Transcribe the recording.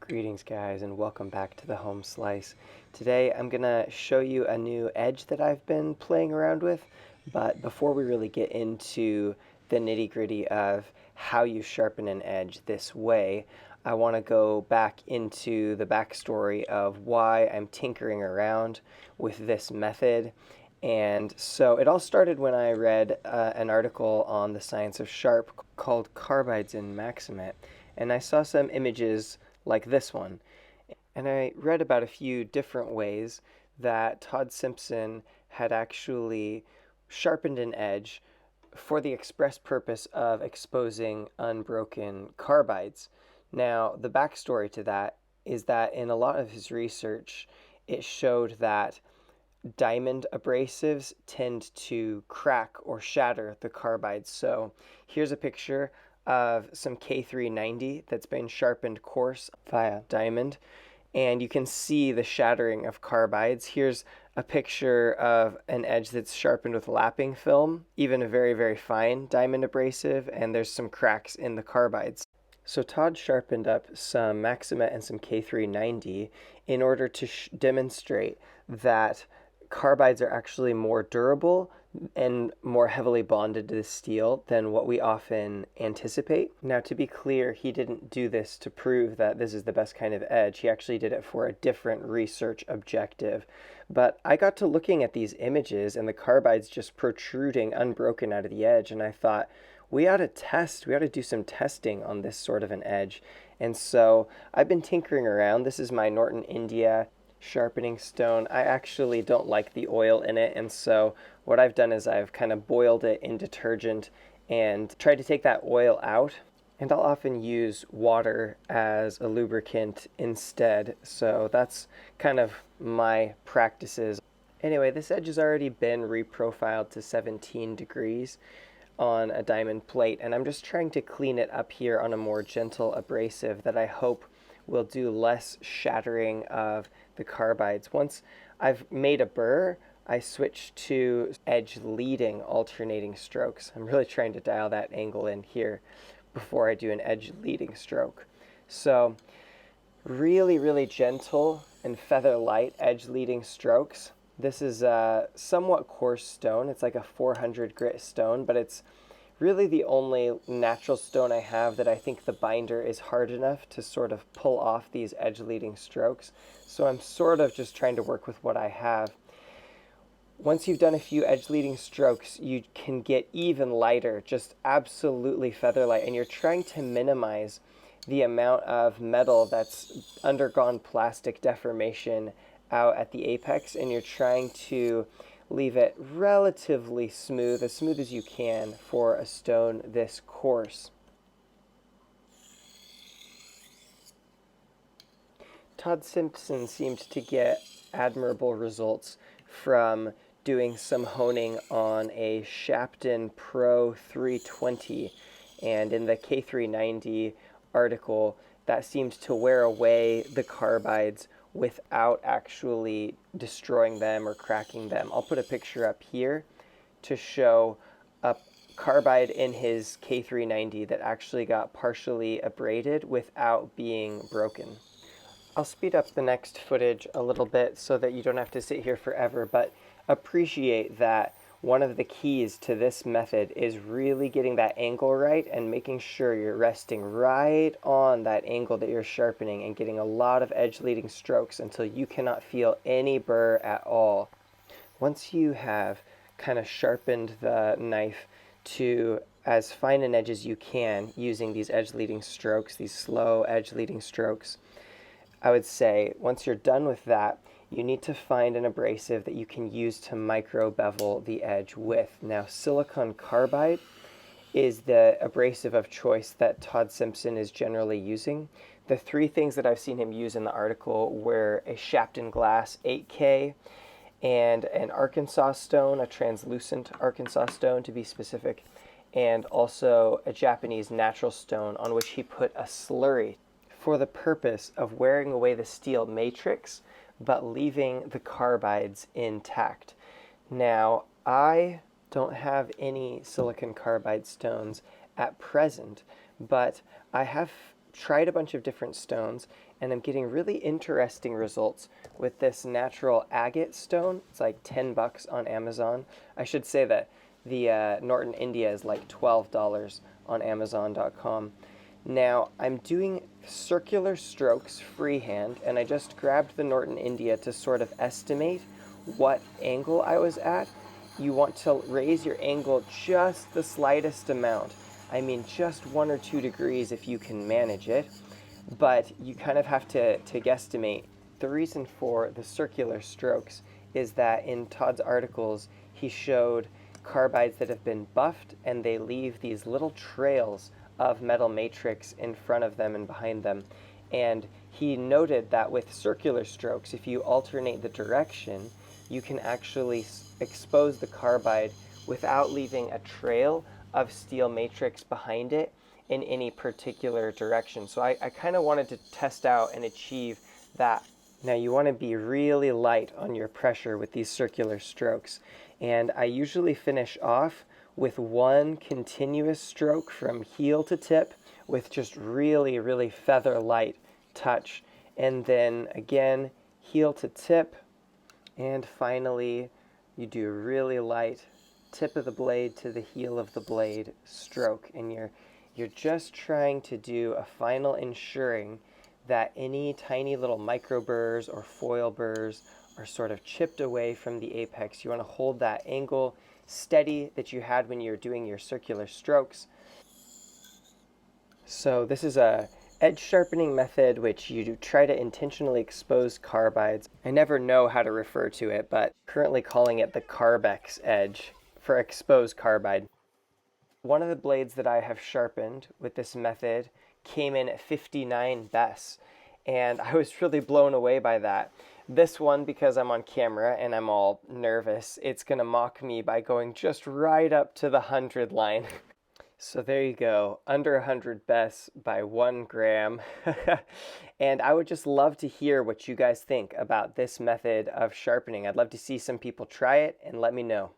Greetings guys, and welcome back to the Home Slice. Today I'm gonna show you a new edge that I've been playing around with, but before we really get into the nitty-gritty of how you sharpen an edge this way, I want to go back into the backstory of why I'm tinkering around with this method. And so it all started when I read an article on the science of sharp called Carbides in Maximate, and I saw some images like this one. And I read about a few different ways that Todd Simpson had actually sharpened an edge for the express purpose of exposing unbroken carbides. Now, the backstory to that is that in a lot of his research, it showed that diamond abrasives tend to crack or shatter the carbides. So here's a picture of some K390 that's been sharpened coarse via diamond, and you can see the shattering of carbides. Here's a picture of an edge that's sharpened with lapping film, even a very, very fine diamond abrasive, and there's some cracks in the carbides. So Todd sharpened up some Maximate and some K390 in order to demonstrate that carbides are actually more durable and more heavily bonded to the steel than what we often anticipate. Now, to be clear, he didn't do this to prove that this is the best kind of edge. He actually did it for a different research objective. But I got to looking at these images and the carbides just protruding unbroken out of the edge, and I thought, we ought to do some testing on this sort of an edge. And so I've been tinkering around. This is my Norton India sharpening stone. I actually don't like the oil in it, and so what I've done is I've kind of boiled it in detergent and tried to take that oil out, and I'll often use water as a lubricant instead. So that's kind of my practices. Anyway, this edge has already been reprofiled to 17 degrees on a diamond plate, and I'm just trying to clean it up here on a more gentle abrasive that I hope will do less shattering of the carbides. Once I've made a burr, I switch to edge leading alternating strokes. I'm really trying to dial that angle in here before I do an edge leading stroke. So really, really gentle and feather light edge leading strokes. This is a somewhat coarse stone. It's like a 400 grit stone, but it's really the only natural stone I have that I think the binder is hard enough to sort of pull off these edge leading strokes. So I'm sort of just trying to work with what I have. Once you've done a few edge leading strokes, you can get even lighter, just absolutely feather light, and you're trying to minimize the amount of metal that's undergone plastic deformation out at the apex, and you're trying to leave it relatively smooth as you can for a stone this coarse. Todd Simpson seemed to get admirable results from doing some honing on a Shapton Pro 320, and in the K390 article, that seemed to wear away the carbides without actually destroying them or cracking them. I'll put a picture up here to show a carbide in his K390 that actually got partially abraded without being broken. I'll speed up the next footage a little bit so that you don't have to sit here forever, but appreciate that one of the keys to this method is really getting that angle right and making sure you're resting right on that angle that you're sharpening and getting a lot of edge leading strokes until you cannot feel any burr at all. Once you have kind of sharpened the knife to as fine an edge as you can using these edge leading strokes, these slow edge leading strokes, I would say once you're done with that, you need to find an abrasive that you can use to micro bevel the edge with. Now, silicon carbide is the abrasive of choice that Todd Simpson is generally using. The three things that I've seen him use in the article were a Shapton glass 8K and an Arkansas stone, a translucent Arkansas stone to be specific, and also a Japanese natural stone on which he put a slurry for the purpose of wearing away the steel matrix but leaving the carbides intact. Now, I don't have any silicon carbide stones at present, but I have tried a bunch of different stones, and I'm getting really interesting results with this natural agate stone. It's like 10 bucks on Amazon. I should say that the Norton India is like $12 on Amazon.com. Now, I'm doing circular strokes freehand, and I just grabbed the Norton India to sort of estimate what angle I was at. You want to raise your angle just the slightest amount. I mean, just 1 or 2 degrees if you can manage it, but you kind of have to guesstimate. The reason for the circular strokes is that in Todd's articles, he showed carbides that have been buffed, and they leave these little trails of metal matrix in front of them and behind them. And he noted that with circular strokes, if you alternate the direction, you can actually expose the carbide without leaving a trail of steel matrix behind it in any particular direction. So I kind of wanted to test out and achieve that. Now you want to be really light on your pressure with these circular strokes. And I usually finish off with one continuous stroke from heel to tip with just really, really feather light touch. And then again, heel to tip. And finally, you do a really light tip of the blade to the heel of the blade stroke. And you're just trying to do a final ensuring that any tiny little micro burrs or foil burrs are sort of chipped away from the apex. You want to hold that angle steady that you had when you're doing your circular strokes. So this is a edge sharpening method which you try to intentionally expose carbides. I never know how to refer to it, but currently calling it the Carbex edge for exposed carbide. One of the blades that I have sharpened with this method came in at 59 BESS, and I was really blown away by that. This one, because I'm on camera and I'm all nervous, it's going to mock me by going just right up to the 100 line. So there you go, under 100 BESS by 1 gram. And I would just love to hear what you guys think about this method of sharpening. I'd love to see some people try it and let me know.